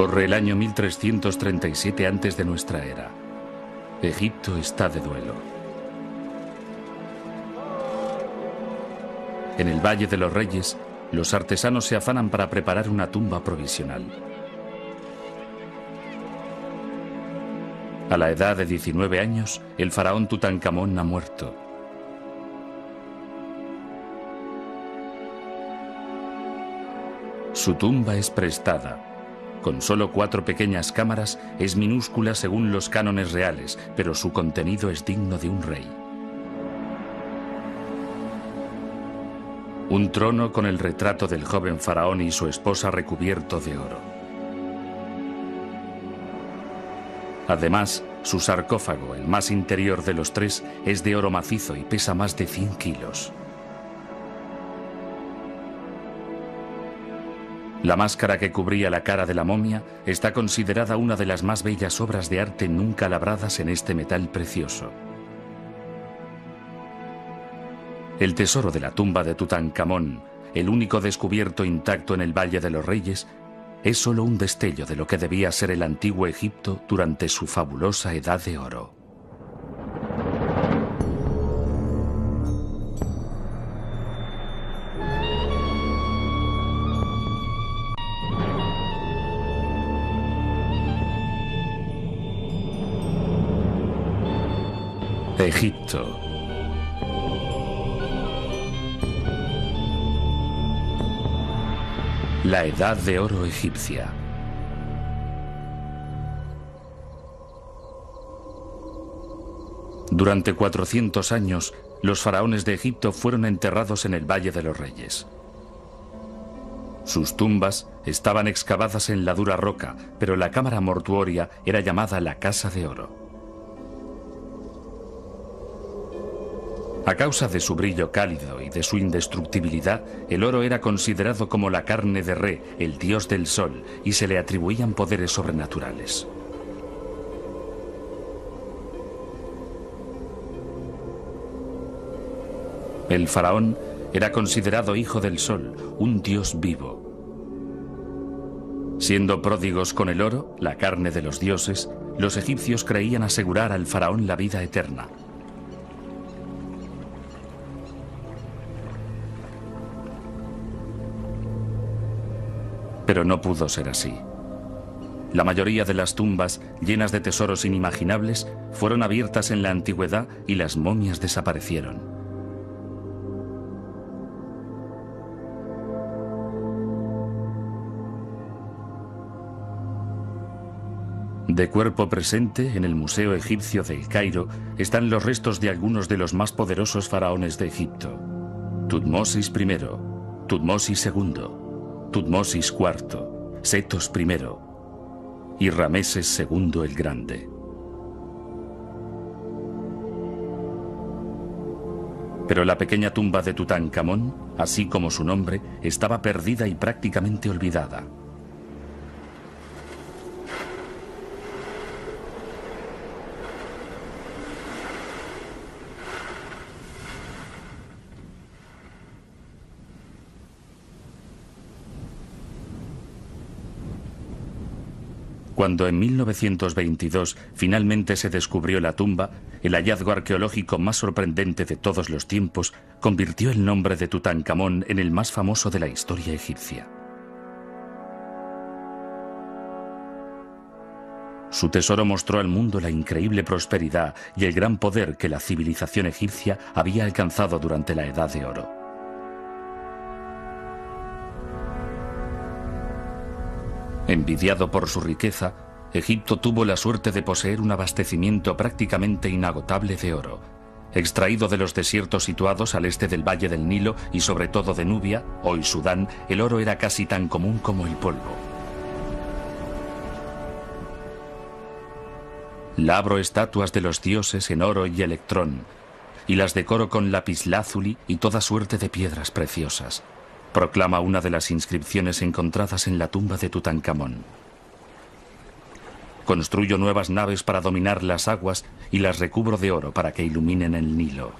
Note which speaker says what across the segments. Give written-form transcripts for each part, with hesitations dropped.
Speaker 1: Corre el año 1337 antes de nuestra era. Egipto está de duelo. En el Valle de los Reyes, los artesanos se afanan para preparar una tumba provisional. A la edad de 19 años, el faraón Tutankamón ha muerto. Su tumba es prestada. Con solo 4 pequeñas cámaras, es minúscula según los cánones reales, pero su contenido es digno de un rey. Un trono con el retrato del joven faraón y su esposa recubierto de oro. Además, su sarcófago, el más interior de los 3, es de oro macizo y pesa más de 100 kilos. La máscara que cubría la cara de la momia está considerada una de las más bellas obras de arte nunca labradas en este metal precioso. El tesoro de la tumba de Tutankamón, el único descubierto intacto en el Valle de los Reyes, es solo un destello de lo que debía ser el antiguo Egipto durante su fabulosa edad de oro. Egipto. La Edad de Oro egipcia. Durante 400 años, los faraones de Egipto fueron enterrados en el Valle de los Reyes. Sus tumbas estaban excavadas en la dura roca, pero la cámara mortuoria era llamada la Casa de Oro. A causa de su brillo cálido y de su indestructibilidad, el oro era considerado como la carne de Re, el dios del sol, y se le atribuían poderes sobrenaturales. El faraón era considerado hijo del sol, un dios vivo. Siendo pródigos con el oro, la carne de los dioses, los egipcios creían asegurar al faraón la vida eterna. Pero no pudo ser así. La mayoría de las tumbas, llenas de tesoros inimaginables, fueron abiertas en la antigüedad y las momias desaparecieron. De cuerpo presente, en el Museo Egipcio del Cairo, están los restos de algunos de los más poderosos faraones de Egipto. Tutmosis I, Tutmosis II, Tutmosis IV, Setos I y Rameses II el Grande. Pero la pequeña tumba de Tutankamón, así como su nombre, estaba perdida y prácticamente olvidada. Cuando en 1922 finalmente se descubrió la tumba, el hallazgo arqueológico más sorprendente de todos los tiempos convirtió el nombre de Tutankamón en el más famoso de la historia egipcia. Su tesoro mostró al mundo la increíble prosperidad y el gran poder que la civilización egipcia había alcanzado durante la Edad de Oro. Envidiado por su riqueza, Egipto tuvo la suerte de poseer un abastecimiento prácticamente inagotable de oro, extraído de los desiertos situados al este del Valle del Nilo y sobre todo de Nubia, hoy Sudán. El oro era casi tan común como el polvo. Labro estatuas de los dioses en oro y electrón, y las decoro con lapislázuli y toda suerte de piedras preciosas, proclama una de las inscripciones encontradas en la tumba de Tutankamón. Construyo nuevas naves para dominar las aguas y las recubro de oro para que iluminen el Nilo.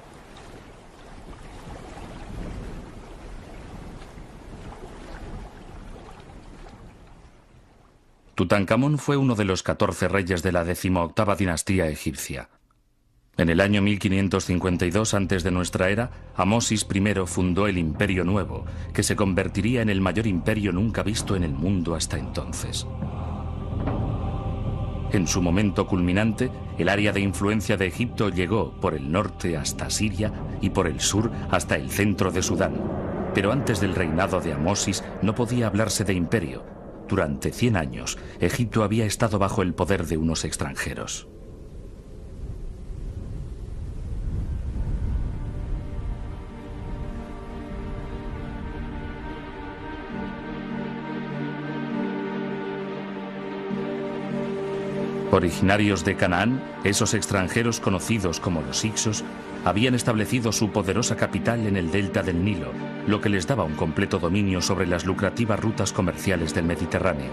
Speaker 1: Tutankamón fue uno de los 14 reyes de la 18ª dinastía egipcia. En el año 1552 antes de nuestra era, Amosis I fundó el Imperio Nuevo, que se convertiría en el mayor imperio nunca visto en el mundo hasta entonces. En su momento culminante, el área de influencia de Egipto llegó por el norte hasta Siria y por el sur hasta el centro de Sudán. Pero antes del reinado de Amosis no podía hablarse de imperio. Durante 100 años, Egipto había estado bajo el poder de unos extranjeros. Originarios de Canaán, esos extranjeros conocidos como los Hicsos habían establecido su poderosa capital en el delta del Nilo, lo que les daba un completo dominio sobre las lucrativas rutas comerciales del Mediterráneo.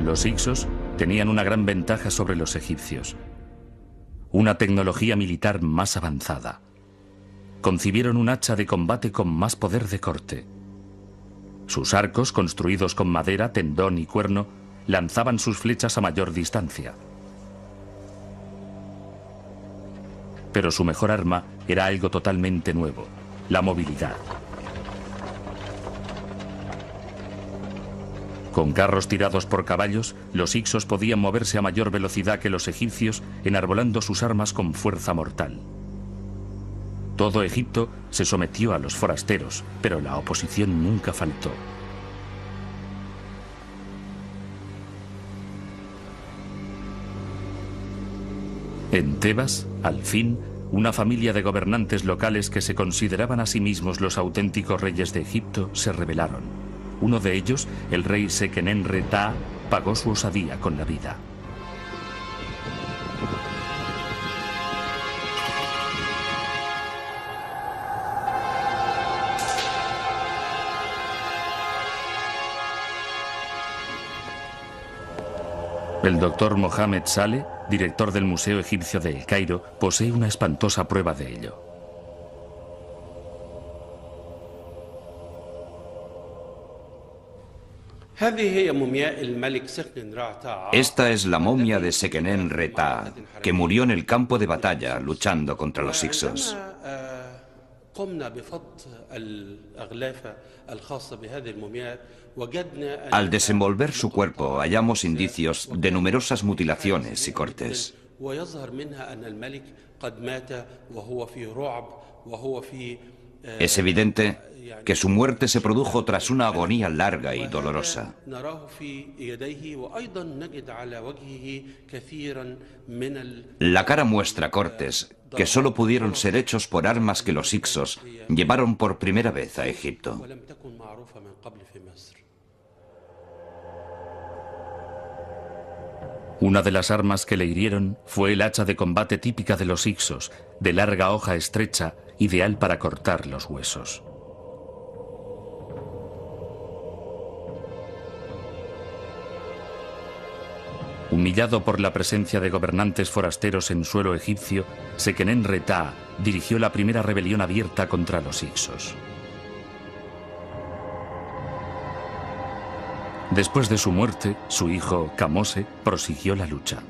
Speaker 1: Los Hicsos tenían una gran ventaja sobre los egipcios: una tecnología militar más avanzada. Concibieron un hacha de combate con más poder de corte. Sus arcos, construidos con madera, tendón y cuerno, lanzaban sus flechas a mayor distancia. Pero su mejor arma era algo totalmente nuevo: la movilidad. Con carros tirados por caballos, los Hicsos podían moverse a mayor velocidad que los egipcios, enarbolando sus armas con fuerza mortal. Todo Egipto se sometió a los forasteros, pero la oposición nunca faltó. En Tebas, al fin, una familia de gobernantes locales que se consideraban a sí mismos los auténticos reyes de Egipto se rebelaron. Uno de ellos, el rey Seqenenre-Ta, pagó su osadía con la vida. El doctor Mohamed Saleh, director del Museo Egipcio de El Cairo, posee una espantosa prueba de ello.
Speaker 2: Esta es la momia de Seqenenre-Ta, que murió en el campo de batalla luchando contra los Hicsos. Al desenvolver su cuerpo, hallamos indicios de numerosas mutilaciones y cortes. Es evidente que su muerte se produjo tras una agonía larga y dolorosa. La cara muestra cortes que solo pudieron ser hechos por armas que los Hicsos llevaron por primera vez a Egipto.
Speaker 1: Una de las armas que le hirieron fue el hacha de combate típica de los Hicsos, de larga hoja estrecha, ideal para cortar los huesos. Humillado por la presencia de gobernantes forasteros en suelo egipcio, Seqenenre-Ta dirigió la primera rebelión abierta contra los Hicsos. Después de su muerte, su hijo, Kamose, prosiguió la lucha.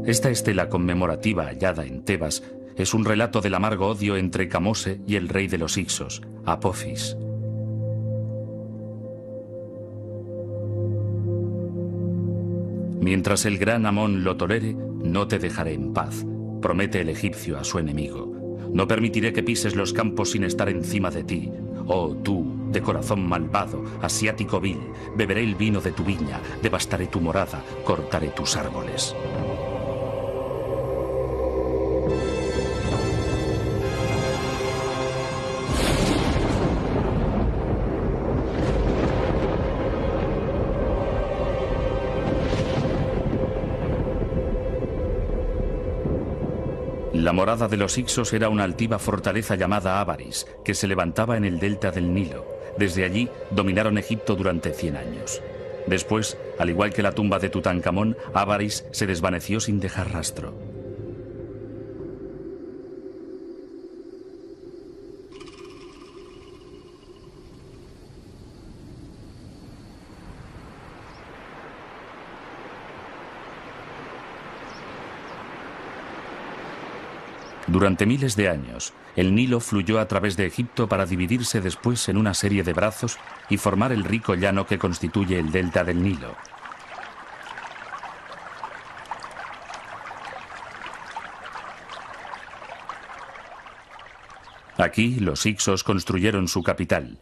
Speaker 1: Esta estela conmemorativa hallada en Tebas es un relato del amargo odio entre Kamose y el rey de los Hicsos, Apophis. Mientras el gran Amón lo tolere, no te dejaré en paz, promete el egipcio a su enemigo. No permitiré que pises los campos sin estar encima de ti. Oh, tú, de corazón malvado, asiático vil, beberé el vino de tu viña, devastaré tu morada, cortaré tus árboles. La morada de los Hicsos era una altiva fortaleza llamada Avaris, que se levantaba en el delta del Nilo. Desde allí dominaron Egipto durante 100 años. Después, al igual que la tumba de Tutankamón, Avaris se desvaneció sin dejar rastro. Durante miles de años, el Nilo fluyó a través de Egipto para dividirse después en una serie de brazos y formar el rico llano que constituye el delta del Nilo. Aquí, los hicsos construyeron su capital.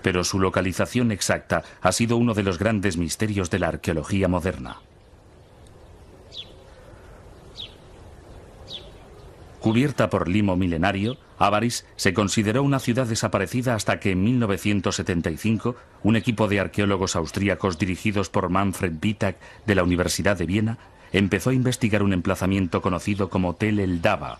Speaker 1: Pero su localización exacta ha sido uno de los grandes misterios de la arqueología moderna. Cubierta por limo milenario, Avaris se consideró una ciudad desaparecida hasta que en 1975 un equipo de arqueólogos austríacos dirigidos por Manfred Wittak de la Universidad de Viena empezó a investigar un emplazamiento conocido como Tel el Daba.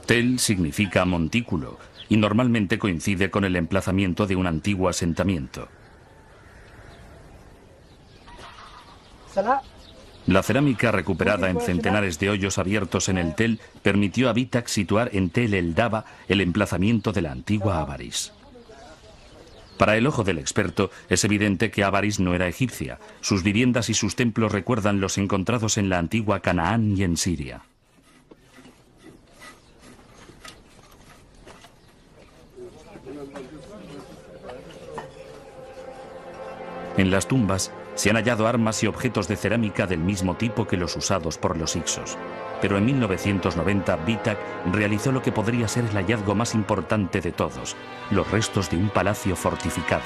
Speaker 1: Tel significa montículo y normalmente coincide con el emplazamiento de un antiguo asentamiento. La cerámica recuperada en centenares de hoyos abiertos en el Tel permitió a Wittak situar en Tel el Daba el emplazamiento de la antigua Avaris. Para el ojo del experto es evidente que Avaris no era egipcia. Sus viviendas y sus templos recuerdan los encontrados en la antigua Canaán y en Siria. En las tumbas se han hallado armas y objetos de cerámica del mismo tipo que los usados por los hicsos. Pero en 1990 Wittak realizó lo que podría ser el hallazgo más importante de todos, los restos de un palacio fortificado.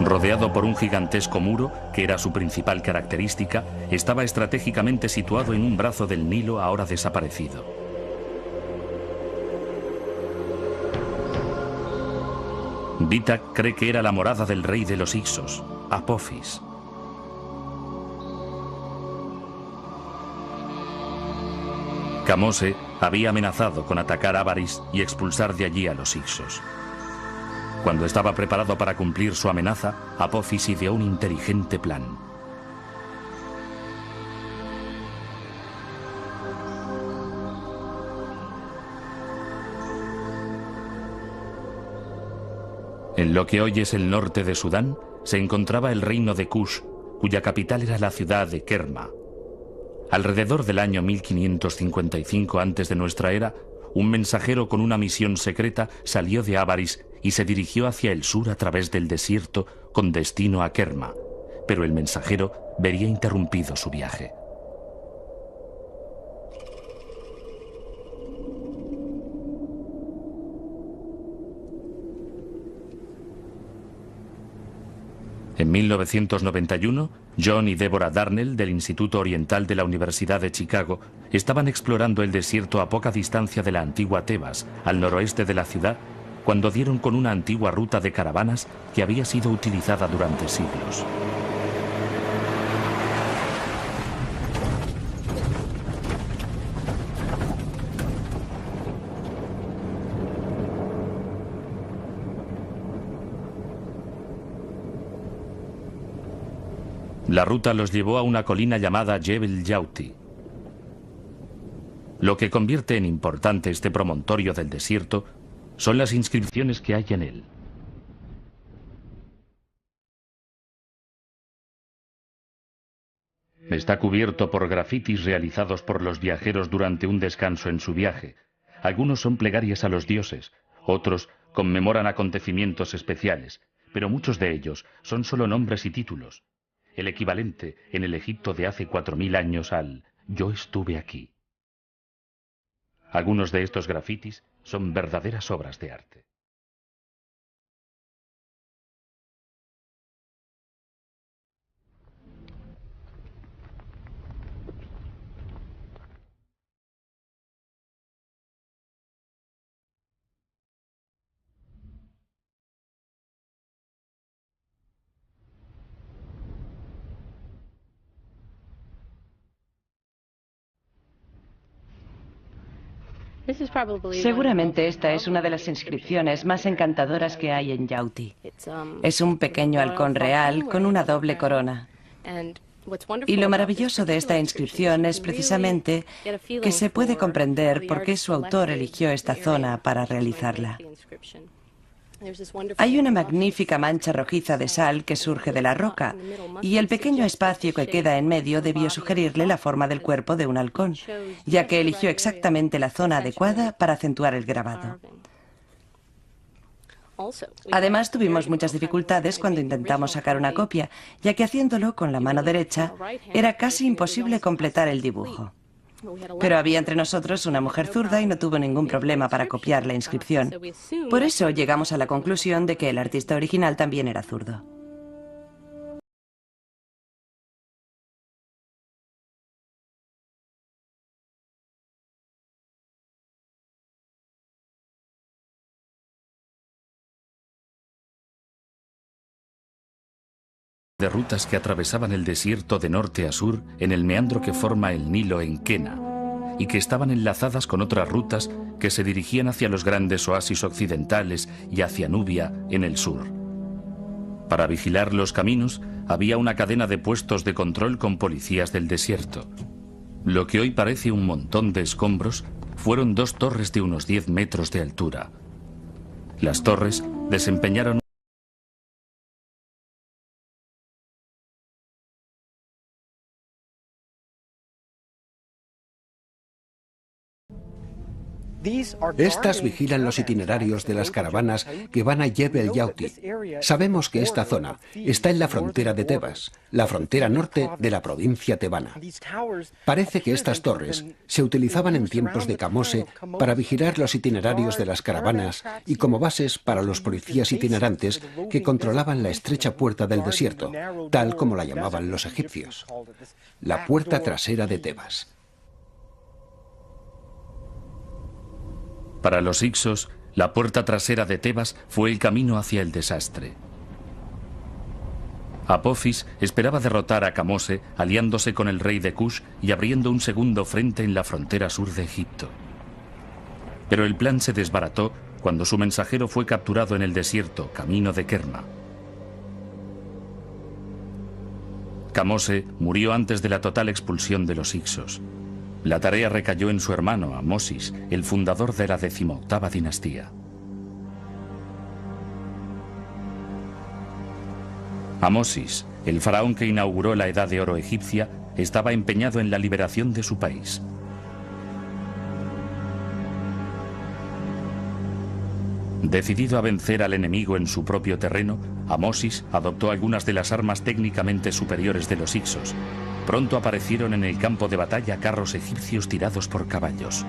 Speaker 1: Rodeado por un gigantesco muro, que era su principal característica, estaba estratégicamente situado en un brazo del Nilo ahora desaparecido. Wittak cree que era la morada del rey de los hicsos, Apophis. Kamose había amenazado con atacar Avaris y expulsar de allí a los hicsos. Cuando estaba preparado para cumplir su amenaza, Apophis ideó un inteligente plan. En lo que hoy es el norte de Sudán, se encontraba el reino de Kush, cuya capital era la ciudad de Kerma. Alrededor del año 1555 antes de nuestra era, un mensajero con una misión secreta salió de Avaris y se dirigió hacia el sur a través del desierto con destino a Kerma, pero el mensajero vería interrumpido su viaje. En 1991, John y Deborah Darnell del Instituto Oriental de la Universidad de Chicago estaban explorando el desierto a poca distancia de la antigua Tebas, al noroeste de la ciudad, cuando dieron con una antigua ruta de caravanas que había sido utilizada durante siglos. La ruta los llevó a una colina llamada Jebel Yauti. Lo que convierte en importante este promontorio del desierto son las inscripciones que hay en él. Está cubierto por grafitis realizados por los viajeros durante un descanso en su viaje. Algunos son plegarias a los dioses, otros conmemoran acontecimientos especiales, pero muchos de ellos son solo nombres y títulos. El equivalente en el Egipto de hace 4000 años al "yo estuve aquí". Algunos de estos grafitis son verdaderas obras de arte.
Speaker 3: Seguramente esta es una de las inscripciones más encantadoras que hay en Yauti. Es un pequeño halcón real con una doble corona. Y lo maravilloso de esta inscripción es precisamente que se puede comprender por qué su autor eligió esta zona para realizarla. Hay una magnífica mancha rojiza de sal que surge de la roca, y el pequeño espacio que queda en medio debió sugerirle la forma del cuerpo de un halcón, ya que eligió exactamente la zona adecuada para acentuar el grabado. Además, tuvimos muchas dificultades cuando intentamos sacar una copia, ya que haciéndolo con la mano derecha era casi imposible completar el dibujo. Pero había entre nosotros una mujer zurda y no tuvo ningún problema para copiar la inscripción. Por eso llegamos a la conclusión de que el artista original también era zurdo.
Speaker 1: De rutas que atravesaban el desierto de norte a sur en el meandro que forma el Nilo en Kenia y que estaban enlazadas con otras rutas que se dirigían hacia los grandes oasis occidentales y hacia Nubia en el sur. Para vigilar los caminos había una cadena de puestos de control con policías del desierto. Lo que hoy parece un montón de escombros fueron 2 torres de unos 10 metros de altura. Las torres desempeñaron
Speaker 4: Estas vigilan los itinerarios de las caravanas que van a Jebel Yauti. Sabemos que esta zona está en la frontera de Tebas, la frontera norte de la provincia tebana. Parece que estas torres se utilizaban en tiempos de Kamose para vigilar los itinerarios de las caravanas y como bases para los policías itinerantes que controlaban la estrecha puerta del desierto, tal como la llamaban los egipcios, la puerta trasera de Tebas.
Speaker 1: Para los hicsos, la puerta trasera de Tebas fue el camino hacia el desastre. Apophis esperaba derrotar a Kamose aliándose con el rey de Kush y abriendo un segundo frente en la frontera sur de Egipto. Pero el plan se desbarató cuando su mensajero fue capturado en el desierto, camino de Kerma. Kamose murió antes de la total expulsión de los hicsos. La tarea recayó en su hermano, Amosis, el fundador de la 18ª dinastía. Amosis, el faraón que inauguró la Edad de Oro egipcia, estaba empeñado en la liberación de su país. Decidido a vencer al enemigo en su propio terreno, Amosis adoptó algunas de las armas técnicamente superiores de los hicsos. Pronto aparecieron en el campo de batalla carros egipcios tirados por caballos.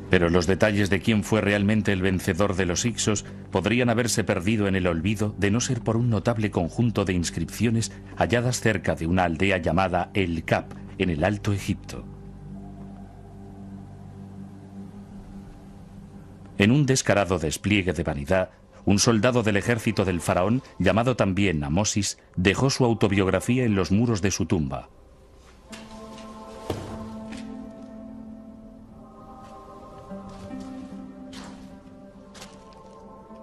Speaker 1: Pero los detalles de quién fue realmente el vencedor de los hicsos podrían haberse perdido en el olvido de no ser por un notable conjunto de inscripciones halladas cerca de una aldea llamada El Kap, en el Alto Egipto. En un descarado despliegue de vanidad, un soldado del ejército del faraón, llamado también Amosis, dejó su autobiografía en los muros de su tumba.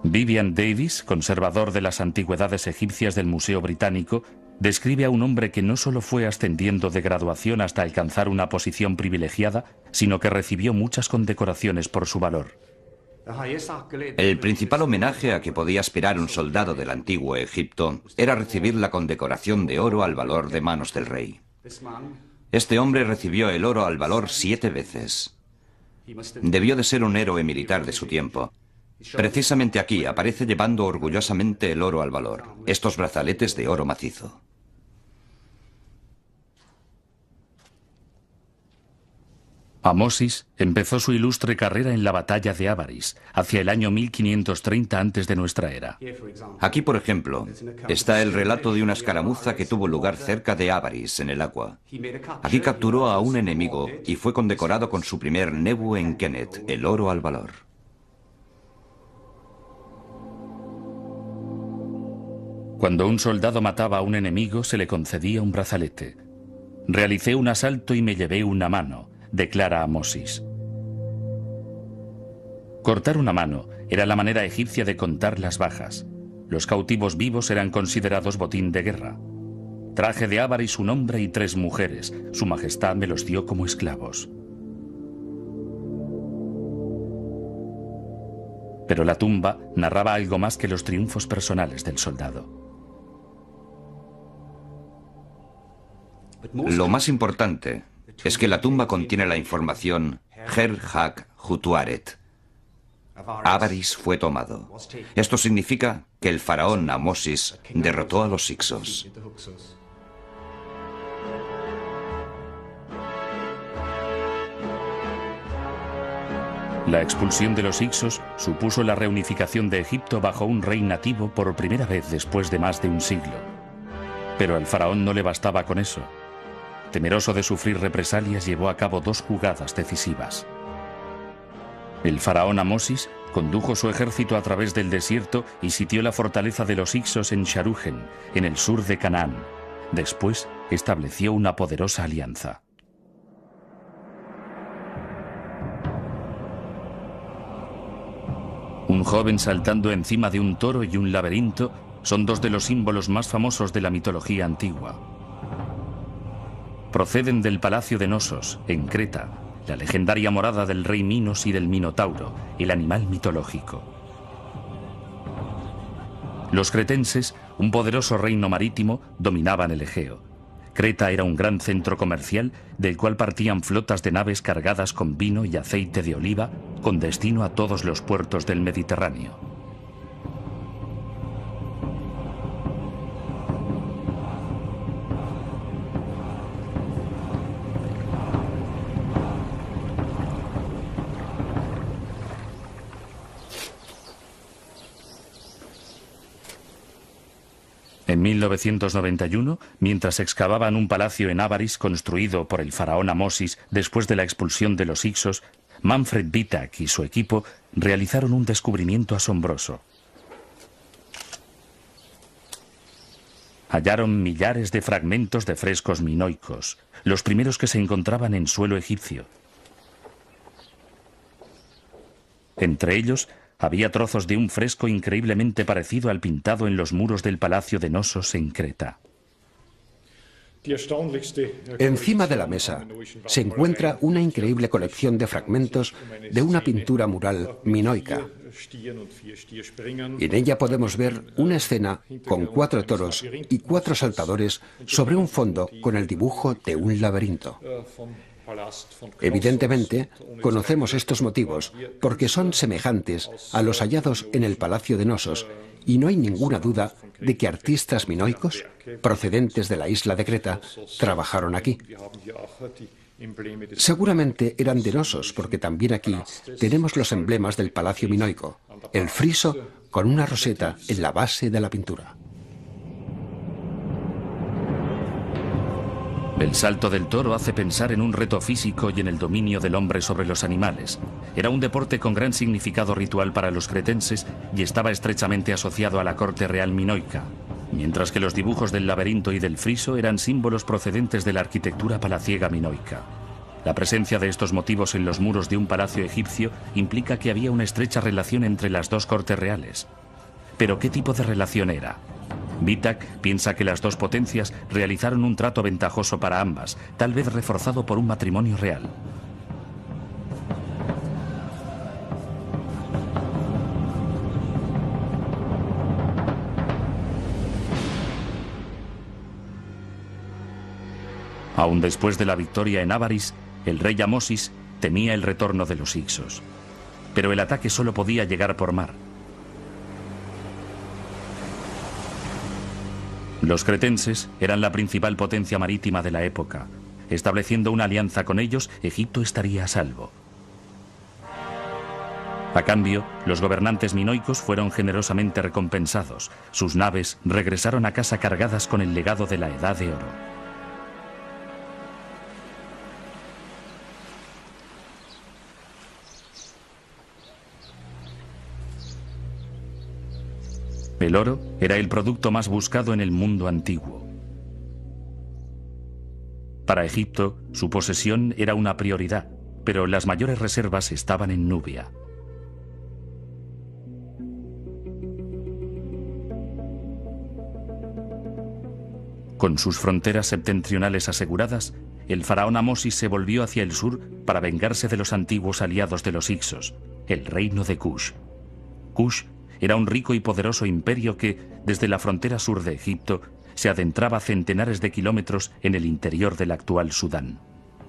Speaker 1: Vivian Davis, conservador de las antigüedades egipcias del Museo Británico, describe a un hombre que no solo fue ascendiendo de graduación hasta alcanzar una posición privilegiada, sino que recibió muchas condecoraciones por su valor.
Speaker 2: El principal homenaje a que podía aspirar un soldado del antiguo Egipto era recibir la condecoración de oro al valor de manos del rey. Este hombre recibió el oro al valor 7 veces. Debió de ser un héroe militar de su tiempo. Precisamente aquí aparece llevando orgullosamente el oro al valor, estos brazaletes de oro macizo.
Speaker 1: Amosis empezó su ilustre carrera en la batalla de Avaris, hacia el año 1530 antes de nuestra era.
Speaker 2: Aquí, por ejemplo, está el relato de una escaramuza que tuvo lugar cerca de Avaris, en el agua. Aquí capturó a un enemigo y fue condecorado con su primer Nebu en Kenet, el oro al valor.
Speaker 1: Cuando un soldado mataba a un enemigo, se le concedía un brazalete. Realicé un asalto y me llevé una mano, declara Amosis. Cortar una mano era la manera egipcia de contar las bajas. Los cautivos vivos eran considerados botín de guerra. Traje de Ávaris un hombre y 3 mujeres. Su majestad me los dio como esclavos. Pero la tumba narraba algo más que los triunfos personales del soldado.
Speaker 2: Lo más importante es que la tumba contiene la información Her Hak Hutuaret. Ávaris fue tomado. Esto significa que el faraón Amosis derrotó a los Hyksos.
Speaker 1: La expulsión de los Hyksos supuso la reunificación de Egipto bajo un rey nativo por primera vez después de más de un siglo. Pero al faraón no le bastaba con eso. Temeroso de sufrir represalias, llevó a cabo 2 jugadas decisivas. El faraón Amosis condujo su ejército a través del desierto y sitió la fortaleza de los Hyksos en Sharugen, en el sur de Canaán. Después estableció una poderosa alianza. Un joven saltando encima de un toro y un laberinto son 2 de los símbolos más famosos de la mitología antigua. Proceden del palacio de Nosos, en Creta, la legendaria morada del rey Minos y del Minotauro, el animal mitológico. Los cretenses, un poderoso reino marítimo, dominaban el Egeo. Creta era un gran centro comercial del cual partían flotas de naves cargadas con vino y aceite de oliva con destino a todos los puertos del Mediterráneo. En 1991, mientras excavaban un palacio en Ávaris construido por el faraón Amosis después de la expulsión de los Hyksos, Manfred Vitak y su equipo realizaron un descubrimiento asombroso. Hallaron millares de fragmentos de frescos minoicos, los primeros que se encontraban en suelo egipcio. Entre ellos, había trozos de un fresco increíblemente parecido al pintado en los muros del palacio de Nosos en Creta.
Speaker 4: Encima de la mesa se encuentra una increíble colección de fragmentos de una pintura mural minoica. En ella podemos ver una escena con 4 toros y 4 saltadores sobre un fondo con el dibujo de un laberinto. Evidentemente, conocemos estos motivos porque son semejantes a los hallados en el Palacio de Nosos y no hay ninguna duda de que artistas minoicos, procedentes de la isla de Creta, trabajaron aquí. Seguramente eran de Nosos porque también aquí tenemos los emblemas del Palacio Minoico, el friso con una roseta en la base de la pintura.
Speaker 1: El salto del toro hace pensar en un reto físico y en el dominio del hombre sobre los animales. Era un deporte con gran significado ritual para los cretenses y estaba estrechamente asociado a la corte real minoica, mientras que los dibujos del laberinto y del friso eran símbolos procedentes de la arquitectura palaciega minoica. La presencia de estos motivos en los muros de un palacio egipcio implica que había una estrecha relación entre las 2 cortes reales. ¿Pero qué tipo de relación era? Vitak piensa que las 2 potencias realizaron un trato ventajoso para ambas, tal vez reforzado por un matrimonio real. Aún después de la victoria en Ávaris, el rey Amosis temía el retorno de los Hyksos. Pero el ataque solo podía llegar por mar. Los cretenses eran la principal potencia marítima de la época. Estableciendo una alianza con ellos, Egipto estaría a salvo. A cambio, los gobernantes minoicos fueron generosamente recompensados. Sus naves regresaron a casa cargadas con el legado de la Edad de Oro. El oro era el producto más buscado en el mundo antiguo. Para Egipto, su posesión era una prioridad, pero las mayores reservas estaban en Nubia. Con sus fronteras septentrionales aseguradas, el faraón Amosis se volvió hacia el sur para vengarse de los antiguos aliados de los Hicsos, el reino de Kush. Kush era un rico y poderoso imperio que, desde la frontera sur de Egipto, se adentraba centenares de kilómetros en el interior del actual Sudán.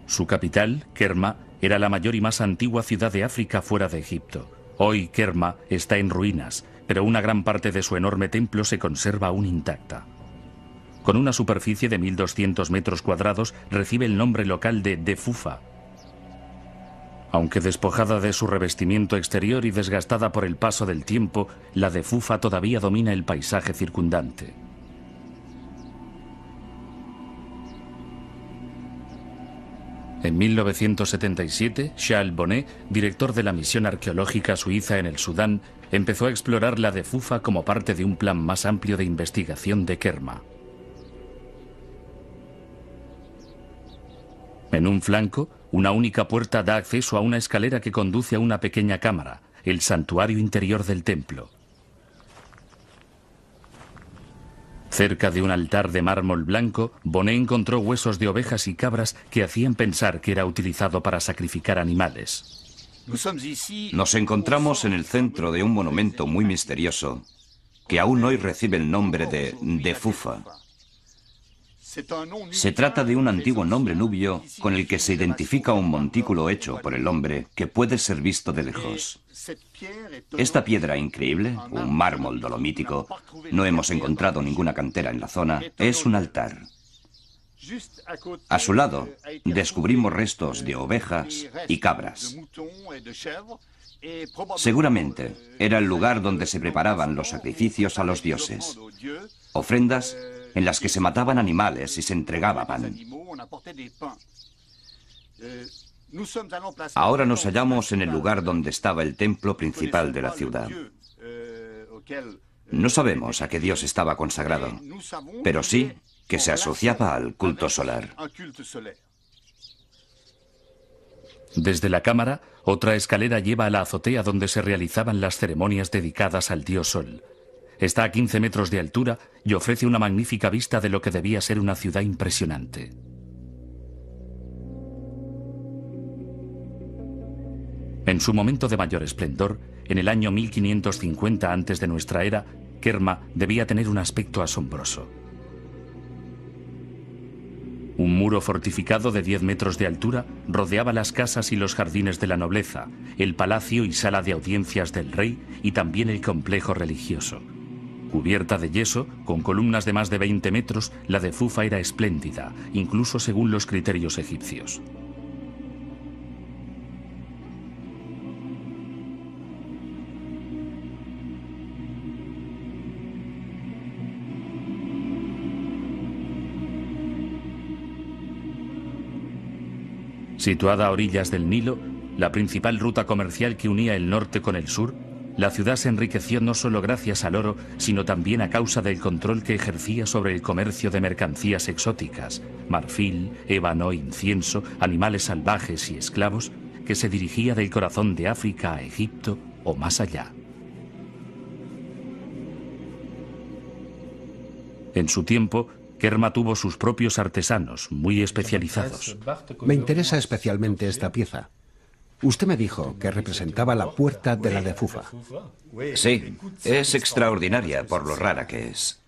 Speaker 1: Su capital, Kerma, era la mayor y más antigua ciudad de África fuera de Egipto. Hoy Kerma está en ruinas, pero una gran parte de su enorme templo se conserva aún intacta. Con una superficie de 1.200 metros cuadrados, recibe el nombre local de Defufa. Aunque despojada de su revestimiento exterior y desgastada por el paso del tiempo, la Defufa todavía domina el paisaje circundante. En 1977, Charles Bonnet, director de la misión arqueológica suiza en el Sudán, empezó a explorar la Defufa como parte de un plan más amplio de investigación de Kerma. En un flanco, una única puerta da acceso a una escalera que conduce a una pequeña cámara, el santuario interior del templo. Cerca de un altar de mármol blanco, Bonnet encontró huesos de ovejas y cabras que hacían pensar que era utilizado para sacrificar animales.
Speaker 2: Nos encontramos en el centro de un monumento muy misterioso que aún hoy recibe el nombre de Defufa. Se trata de un antiguo nombre nubio con el que se identifica un montículo hecho por el hombre que puede ser visto de lejos. Esta piedra increíble, un mármol dolomítico, no hemos encontrado ninguna cantera en la zona, es un altar. A su lado, descubrimos restos de ovejas y cabras. Seguramente era el lugar donde se preparaban los sacrificios a los dioses, ofrendas en las que se mataban animales y se entregaba pan. Ahora nos hallamos en el lugar donde estaba el templo principal de la ciudad. No sabemos a qué dios estaba consagrado, pero sí que se asociaba al culto solar.
Speaker 1: Desde la cámara, otra escalera lleva a la azotea donde se realizaban las ceremonias dedicadas al dios Sol. Está a 15 metros de altura y ofrece una magnífica vista de lo que debía ser una ciudad impresionante. En su momento de mayor esplendor, en el año 1550 antes de nuestra era, Kerma debía tener un aspecto asombroso. Un muro fortificado de 10 metros de altura rodeaba las casas y los jardines de la nobleza, el palacio y sala de audiencias del rey y también el complejo religioso. Cubierta de yeso, con columnas de más de 20 metros, la Defufa era espléndida, incluso según los criterios egipcios. Situada a orillas del Nilo, la principal ruta comercial que unía el norte con el sur, la ciudad se enriqueció no solo gracias al oro, sino también a causa del control que ejercía sobre el comercio de mercancías exóticas, marfil, ébano, incienso, animales salvajes y esclavos, que se dirigía del corazón de África a Egipto o más allá. En su tiempo, Kerma tuvo sus propios artesanos, muy especializados.
Speaker 4: Me interesa especialmente esta pieza. Usted me dijo que representaba la puerta de la Defufa.
Speaker 2: Sí, es extraordinaria por lo rara que es.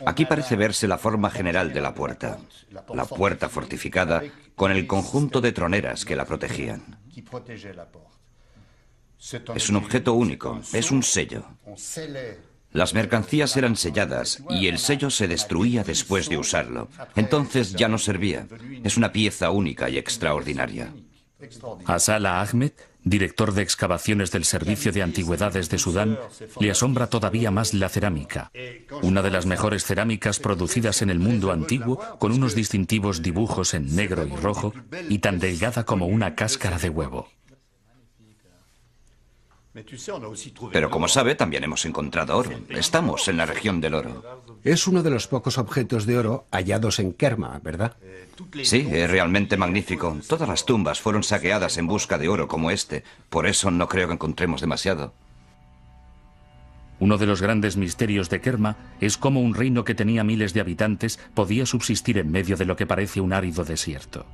Speaker 2: Aquí parece verse la forma general de la puerta fortificada con el conjunto de troneras que la protegían. Es un objeto único, es un sello. Las mercancías eran selladas y el sello se destruía después de usarlo. Entonces ya no servía. Es una pieza única y extraordinaria.
Speaker 1: A Salah Ahmed, director de excavaciones del Servicio de Antigüedades de Sudán, le asombra todavía más la cerámica. Una de las mejores cerámicas producidas en el mundo antiguo, con unos distintivos dibujos en negro y rojo y tan delgada como una cáscara de huevo.
Speaker 2: Pero como sabe, también hemos encontrado oro. Estamos en la región del oro.
Speaker 4: Es uno de los pocos objetos de oro hallados en Kerma, ¿verdad?
Speaker 2: Sí, es realmente magnífico. Todas las tumbas fueron saqueadas en busca de oro como este. Por eso no creo que encontremos demasiado.
Speaker 1: Uno de los grandes misterios de Kerma es cómo un reino que tenía miles de habitantes podía subsistir en medio de lo que parece un árido desierto.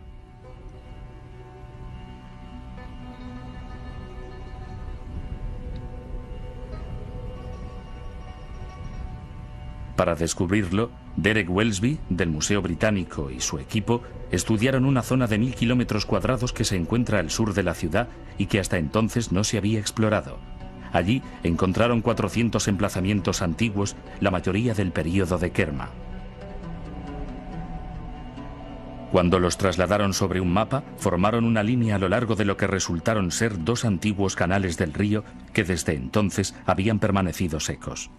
Speaker 1: Para descubrirlo, Derek Welsby, del Museo Británico, y su equipo estudiaron una zona de 1000 kilómetros cuadrados que se encuentra al sur de la ciudad y que hasta entonces no se había explorado. Allí encontraron 400 emplazamientos antiguos, la mayoría del período de Kerma. Cuando los trasladaron sobre un mapa, formaron una línea a lo largo de lo que resultaron ser 2 antiguos canales del río que desde entonces habían permanecido secos.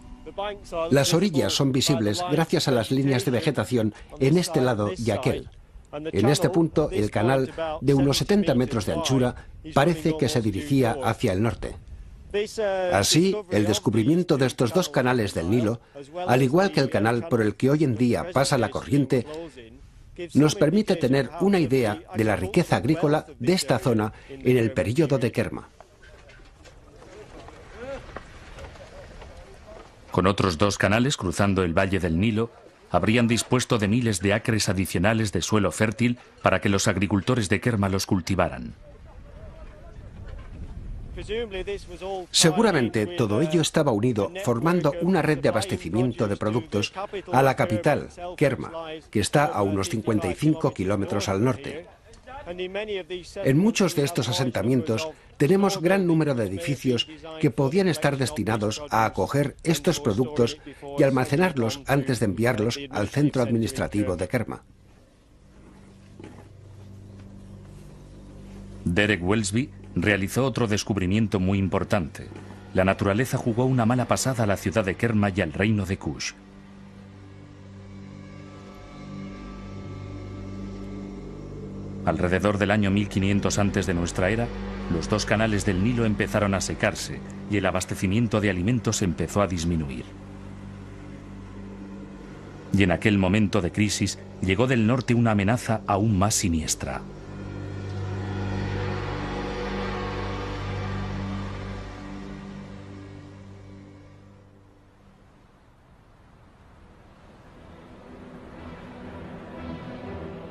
Speaker 4: Las orillas son visibles gracias a las líneas de vegetación en este lado y aquel. En este punto, el canal, de unos 70 metros de anchura, parece que se dirigía hacia el norte. Así, el descubrimiento de estos 2 canales del Nilo, al igual que el canal por el que hoy en día pasa la corriente, nos permite tener una idea de la riqueza agrícola de esta zona en el período de Kerma.
Speaker 1: Con otros 2 canales cruzando el valle del Nilo, habrían dispuesto de miles de acres adicionales de suelo fértil para que los agricultores de Kerma los cultivaran.
Speaker 4: Seguramente todo ello estaba unido, formando una red de abastecimiento de productos a la capital, Kerma, que está a unos 55 kilómetros al norte. En muchos de estos asentamientos tenemos gran número de edificios que podían estar destinados a acoger estos productos y almacenarlos antes de enviarlos al centro administrativo de Kerma.
Speaker 1: Derek Welsby realizó otro descubrimiento muy importante. La naturaleza jugó una mala pasada a la ciudad de Kerma y al reino de Kush. Alrededor del año 1500 antes de nuestra era, los 2 canales del Nilo empezaron a secarse y el abastecimiento de alimentos empezó a disminuir. Y en aquel momento de crisis llegó del norte una amenaza aún más siniestra.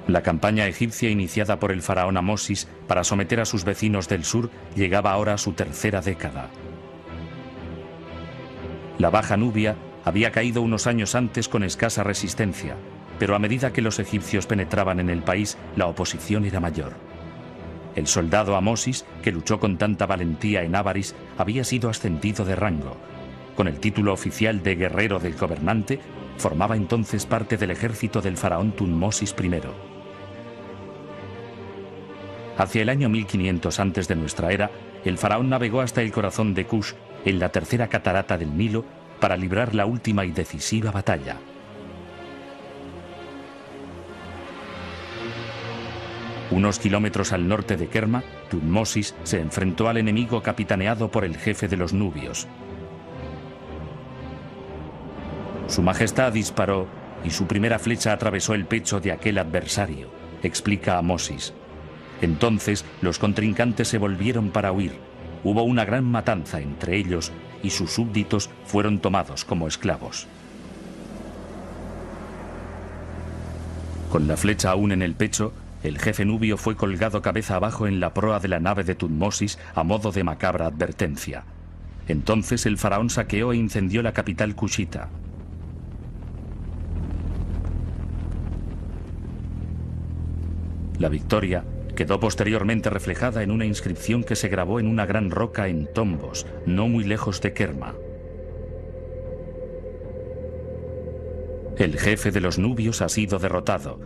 Speaker 1: La campaña egipcia iniciada por el faraón Amosis para someter a sus vecinos del sur llegaba ahora a su 3ª década. La Baja Nubia había caído unos años antes con escasa resistencia, pero a medida que los egipcios penetraban en el país, la oposición era mayor. El soldado Amosis, que luchó con tanta valentía en Avaris, había sido ascendido de rango. Con el título oficial de guerrero del gobernante, formaba entonces parte del ejército del faraón Tutmosis I. Hacia el año 1500 antes de nuestra era, el faraón navegó hasta el corazón de Kush, en la 3ª catarata del Nilo, para librar la última y decisiva batalla. Unos kilómetros al norte de Kerma, Tutmosis se enfrentó al enemigo capitaneado por el jefe de los nubios. Su Majestad disparó y su primera flecha atravesó el pecho de aquel adversario, explica Amosis. Entonces los contrincantes se volvieron para huir. Hubo una gran matanza entre ellos y sus súbditos fueron tomados como esclavos. Con la flecha aún en el pecho, el jefe nubio fue colgado cabeza abajo en la proa de la nave de Tutmosis a modo de macabra advertencia. Entonces el faraón saqueó e incendió la capital kushita. La victoria quedó posteriormente reflejada en una inscripción que se grabó en una gran roca en Tombos, no muy lejos de Kerma. El jefe de los nubios ha sido derrotado.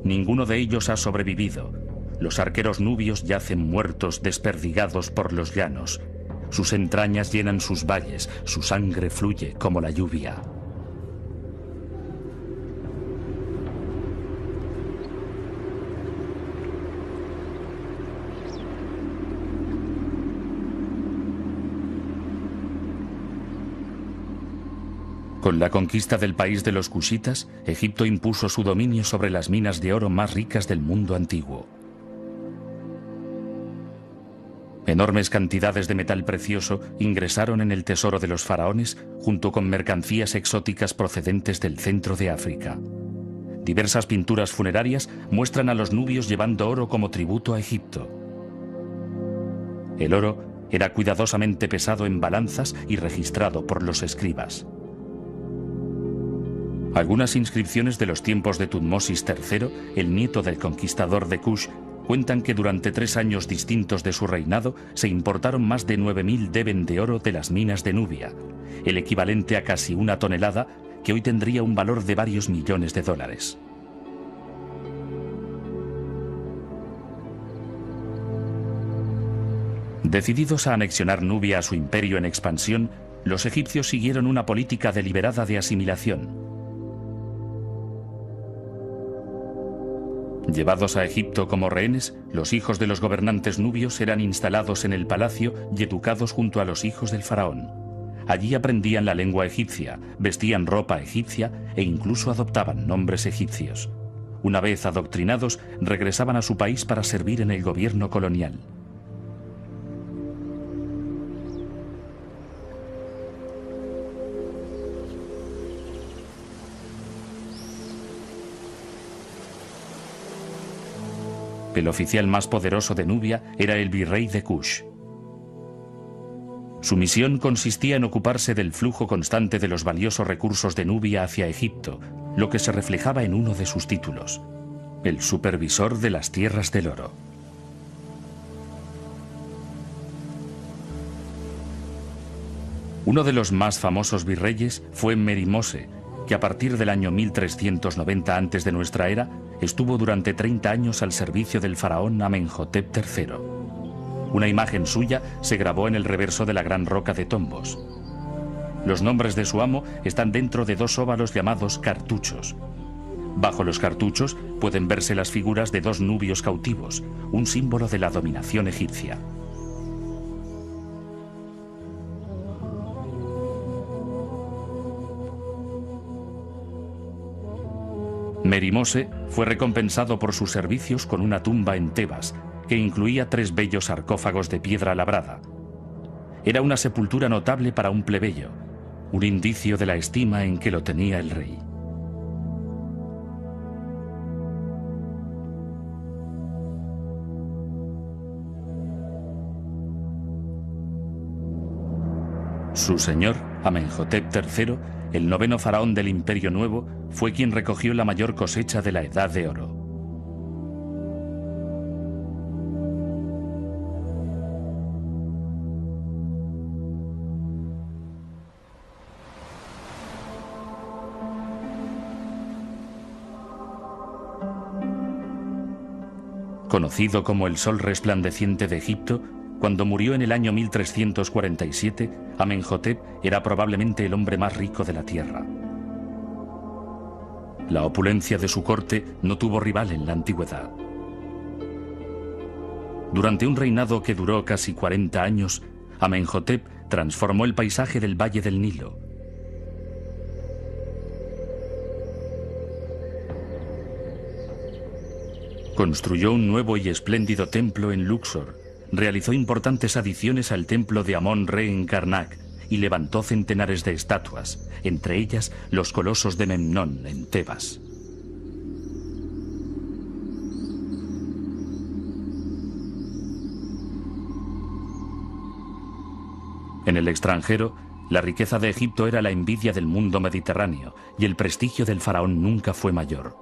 Speaker 1: Ninguno de ellos ha sobrevivido. Los arqueros nubios yacen muertos, desperdigados por los llanos. Sus entrañas llenan sus valles, su sangre fluye como la lluvia. Con la conquista del país de los cushitas, Egipto impuso su dominio sobre las minas de oro más ricas del mundo antiguo. Enormes cantidades de metal precioso ingresaron en el tesoro de los faraones junto con mercancías exóticas procedentes del centro de África. Diversas pinturas funerarias muestran a los nubios llevando oro como tributo a Egipto. El oro era cuidadosamente pesado en balanzas y registrado por los escribas. Algunas inscripciones de los tiempos de Tutmosis III, el nieto del conquistador de Kush, cuentan que durante 3 años distintos de su reinado se importaron más de 9.000 deben de oro de las minas de Nubia, el equivalente a casi 1 tonelada, que hoy tendría un valor de varios millones de dólares. Decididos a anexionar Nubia a su imperio en expansión, los egipcios siguieron una política deliberada de asimilación. Llevados a Egipto como rehenes, los hijos de los gobernantes nubios eran instalados en el palacio y educados junto a los hijos del faraón. Allí aprendían la lengua egipcia, vestían ropa egipcia e incluso adoptaban nombres egipcios. Una vez adoctrinados, regresaban a su país para servir en el gobierno colonial. El oficial más poderoso de Nubia era el virrey de Kush. Su misión consistía en ocuparse del flujo constante de los valiosos recursos de Nubia hacia Egipto, lo que se reflejaba en uno de sus títulos: el supervisor de las tierras del oro. Uno de los más famosos virreyes fue Merimose, que a partir del año 1390 antes de nuestra era estuvo durante 30 años al servicio del faraón Amenhotep III. Una imagen suya se grabó en el reverso de la gran roca de Tombos. Los nombres de su amo están dentro de 2 óvalos llamados cartuchos. Bajo los cartuchos pueden verse las figuras de 2 nubios cautivos, un símbolo de la dominación egipcia. Merimose fue recompensado por sus servicios con una tumba en Tebas, que incluía 3 bellos sarcófagos de piedra labrada. Era una sepultura notable para un plebeyo, un indicio de la estima en que lo tenía el rey. Su señor, Amenhotep III, el 9º faraón del Imperio Nuevo, fue quien recogió la mayor cosecha de la Edad de Oro. Conocido como el Sol resplandeciente de Egipto, cuando murió en el año 1347, Amenhotep era probablemente el hombre más rico de la tierra. La opulencia de su corte no tuvo rival en la antigüedad. Durante un reinado que duró casi 40 años, Amenhotep transformó el paisaje del Valle del Nilo. Construyó un nuevo y espléndido templo en Luxor, realizó importantes adiciones al templo de Amón-Re en Karnak y levantó centenares de estatuas, entre ellas los colosos de Memnón en Tebas. En el extranjero, la riqueza de Egipto era la envidia del mundo mediterráneo y el prestigio del faraón nunca fue mayor.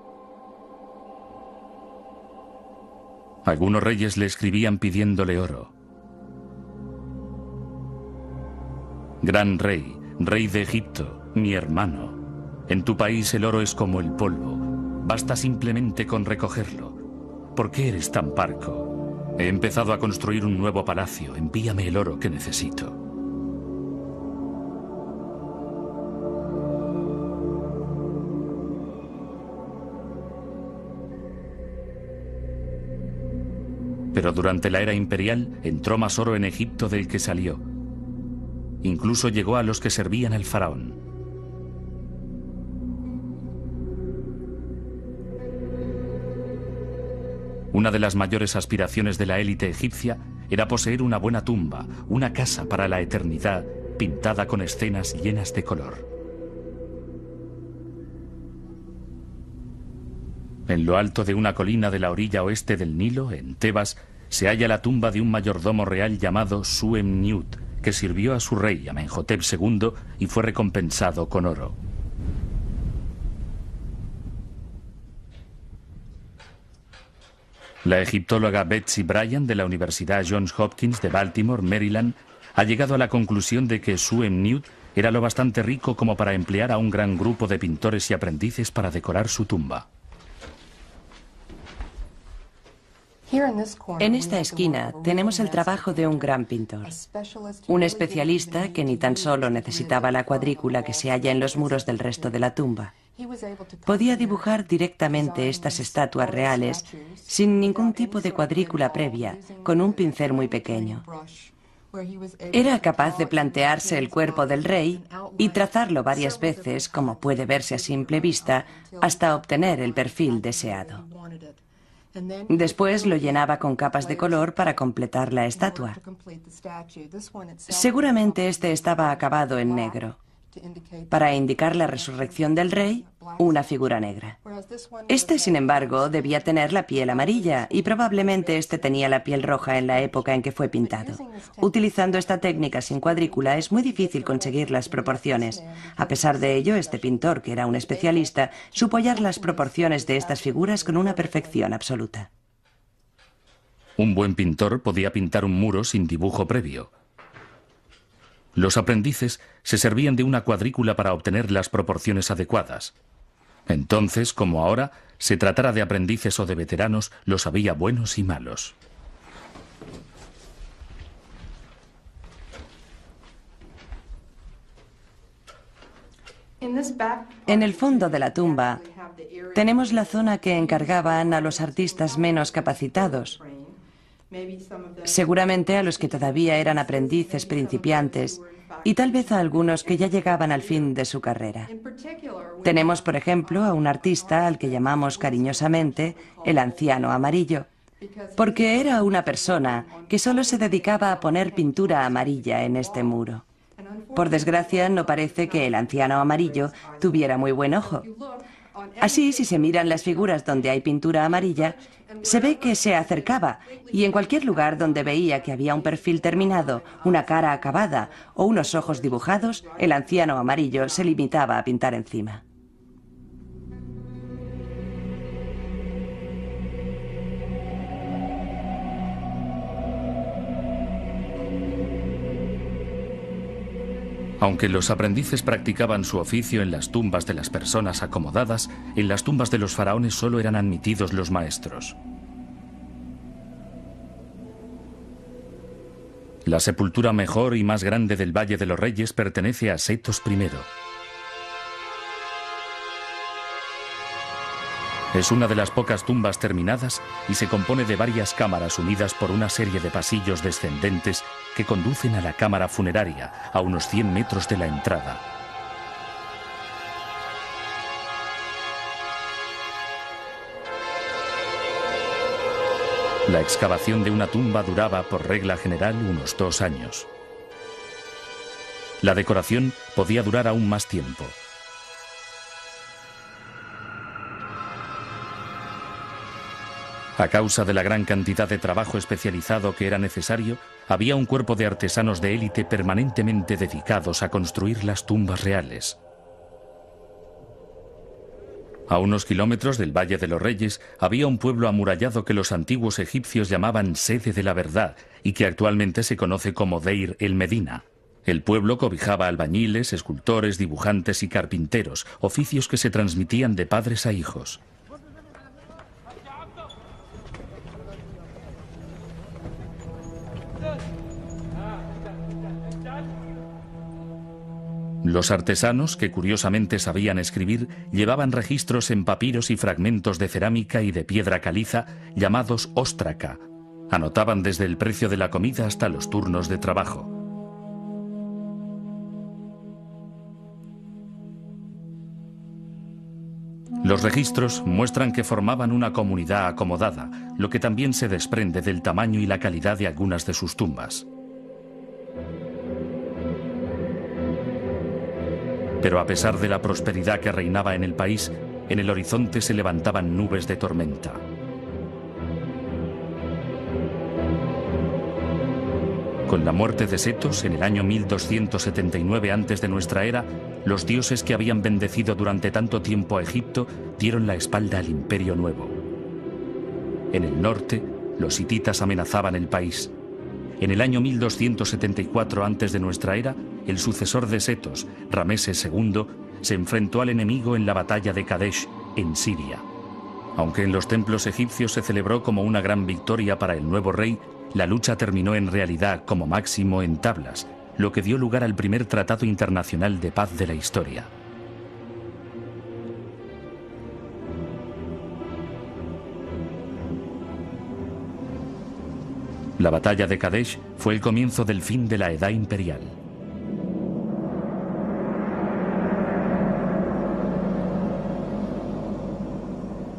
Speaker 1: Algunos reyes le escribían pidiéndole oro. Gran rey, rey de Egipto, mi hermano, en tu país el oro es como el polvo, basta simplemente con recogerlo. ¿Por qué eres tan parco? He empezado a construir un nuevo palacio, envíame el oro que necesito. Pero durante la era imperial entró más oro en Egipto del que salió. Incluso llegó a los que servían al faraón. Una de las mayores aspiraciones de la élite egipcia era poseer una buena tumba, una casa para la eternidad, pintada con escenas llenas de color. En lo alto de una colina de la orilla oeste del Nilo, en Tebas, se halla la tumba de un mayordomo real llamado Su-em-Niut, que sirvió a su rey Amenhotep II y fue recompensado con oro. La egiptóloga Betsy Bryan de la Universidad Johns Hopkins de Baltimore, Maryland, ha llegado a la conclusión de que Su-em-Niut era lo bastante rico como para emplear a un gran grupo de pintores y aprendices para decorar su tumba.
Speaker 3: En esta esquina tenemos el trabajo de un gran pintor, un especialista que ni tan solo necesitaba la cuadrícula que se halla en los muros del resto de la tumba. Podía dibujar directamente estas estatuas reales sin ningún tipo de cuadrícula previa, con un pincel muy pequeño. Era capaz de plantearse el cuerpo del rey y trazarlo varias veces, como puede verse a simple vista, hasta obtener el perfil deseado. Después lo llenaba con capas de color para completar la estatua. Seguramente este estaba acabado en negro, para indicar la resurrección del rey, una figura negra. Este, sin embargo, debía tener la piel amarilla y probablemente este tenía la piel roja en la época en que fue pintado. Utilizando esta técnica sin cuadrícula es muy difícil conseguir las proporciones. A pesar de ello, este pintor, que era un especialista, supo hallar las proporciones de estas figuras con una perfección absoluta.
Speaker 1: Un buen pintor podía pintar un muro sin dibujo previo. Los aprendices se servían de una cuadrícula para obtener las proporciones adecuadas. Entonces, como ahora, se tratara de aprendices o de veteranos, los había buenos y malos.
Speaker 3: En el fondo de la tumba tenemos la zona que encargaban a los artistas menos capacitados, seguramente a los que todavía eran aprendices principiantes y tal vez a algunos que ya llegaban al fin de su carrera. Tenemos, por ejemplo, a un artista al que llamamos cariñosamente el anciano amarillo, porque era una persona que solo se dedicaba a poner pintura amarilla en este muro. Por desgracia, no parece que el anciano amarillo tuviera muy buen ojo. Así, si se miran las figuras donde hay pintura amarilla, se ve que se acercaba y en cualquier lugar donde veía que había un perfil terminado, una cara acabada o unos ojos dibujados, el anciano amarillo se limitaba a pintar encima.
Speaker 1: Aunque los aprendices practicaban su oficio en las tumbas de las personas acomodadas, en las tumbas de los faraones solo eran admitidos los maestros. La sepultura mejor y más grande del Valle de los Reyes pertenece a Setos I. Es una de las pocas tumbas terminadas y se compone de varias cámaras unidas por una serie de pasillos descendentes que conducen a la cámara funeraria, a unos 100 metros de la entrada. La excavación de una tumba duraba, por regla general, unos 2 años. La decoración podía durar aún más tiempo. A causa de la gran cantidad de trabajo especializado que era necesario, había un cuerpo de artesanos de élite permanentemente dedicados a construir las tumbas reales. A unos kilómetros del Valle de los Reyes había un pueblo amurallado que los antiguos egipcios llamaban Sede de la Verdad y que actualmente se conoce como Deir el Medina. El pueblo cobijaba albañiles, escultores, dibujantes y carpinteros, oficios que se transmitían de padres a hijos. Los artesanos, que curiosamente sabían escribir, llevaban registros en papiros y fragmentos de cerámica y de piedra caliza llamados óstraca. Anotaban desde el precio de la comida hasta los turnos de trabajo. Los registros muestran que formaban una comunidad acomodada, lo que también se desprende del tamaño y la calidad de algunas de sus tumbas. Pero a pesar de la prosperidad que reinaba en el país, en el horizonte se levantaban nubes de tormenta. Con la muerte de Setos en el año 1279 antes de nuestra era, los dioses que habían bendecido durante tanto tiempo a Egipto dieron la espalda al Imperio Nuevo. En el norte, los hititas amenazaban el país. En el año 1274 antes de nuestra era, el sucesor de Setos, Rameses II, se enfrentó al enemigo en la batalla de Kadesh, en Siria. Aunque en los templos egipcios se celebró como una gran victoria para el nuevo rey, la lucha terminó en realidad como máximo en tablas, lo que dio lugar al primer tratado internacional de paz de la historia. La batalla de Kadesh fue el comienzo del fin de la edad imperial.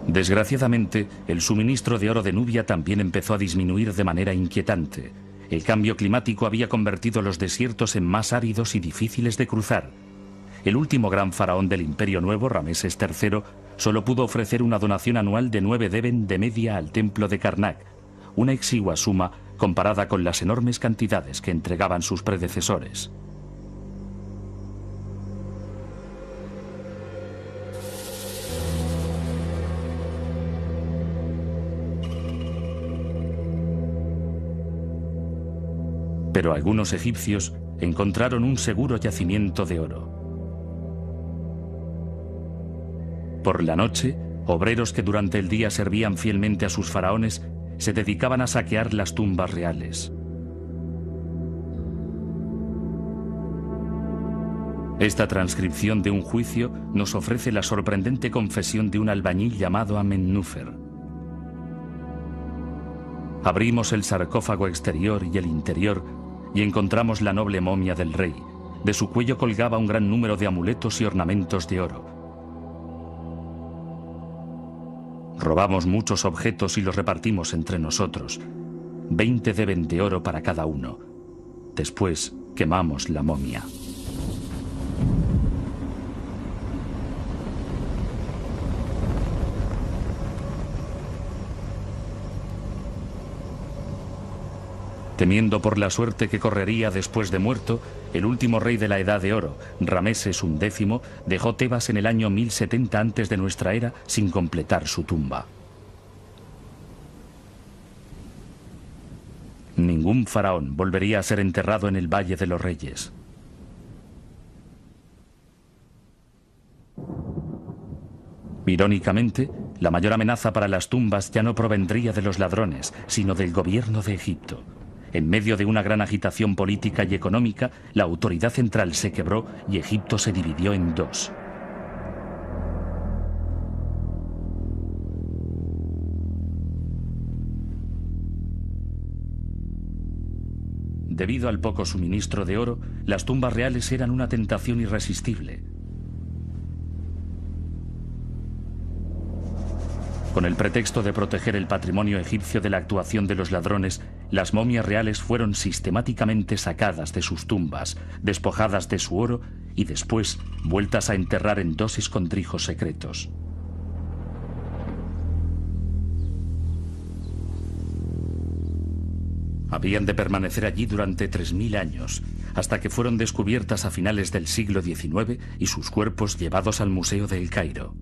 Speaker 1: Desgraciadamente, el suministro de oro de Nubia también empezó a disminuir de manera inquietante. El cambio climático había convertido los desiertos en más áridos y difíciles de cruzar. El último gran faraón del Imperio Nuevo, Rameses III, solo pudo ofrecer una donación anual de 9 deben de media al templo de Karnak, una exigua suma comparada con las enormes cantidades que entregaban sus predecesores. Pero algunos egipcios encontraron un seguro yacimiento de oro. Por la noche, obreros que durante el día servían fielmente a sus faraones se dedicaban a saquear las tumbas reales. Esta transcripción de un juicio nos ofrece la sorprendente confesión de un albañil llamado Amennufer. Abrimos el sarcófago exterior y el interior y encontramos la noble momia del rey. De su cuello colgaba un gran número de amuletos y ornamentos de oro. Robamos muchos objetos y los repartimos entre nosotros. 20 deben de oro para cada uno. Después quemamos la momia. Temiendo por la suerte que correría después de muerto, el último rey de la Edad de Oro, Rameses XI, dejó Tebas en el año 1070 antes de nuestra era sin completar su tumba. Ningún faraón volvería a ser enterrado en el Valle de los Reyes. Irónicamente, la mayor amenaza para las tumbas ya no provendría de los ladrones, sino del gobierno de Egipto. En medio de una gran agitación política y económica, la autoridad central se quebró y Egipto se dividió en dos. Debido al poco suministro de oro, las tumbas reales eran una tentación irresistible. Con el pretexto de proteger el patrimonio egipcio de la actuación de los ladrones, las momias reales fueron sistemáticamente sacadas de sus tumbas, despojadas de su oro y después vueltas a enterrar en dos escondrijos secretos. Habían de permanecer allí durante 3000 años, hasta que fueron descubiertas a finales del siglo XIX y sus cuerpos llevados al Museo de El Cairo.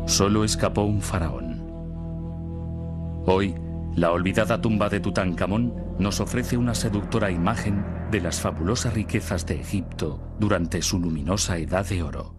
Speaker 1: Solo escapó un faraón. Hoy, la olvidada tumba de Tutankamón nos ofrece una seductora imagen de las fabulosas riquezas de Egipto durante su luminosa Edad de Oro.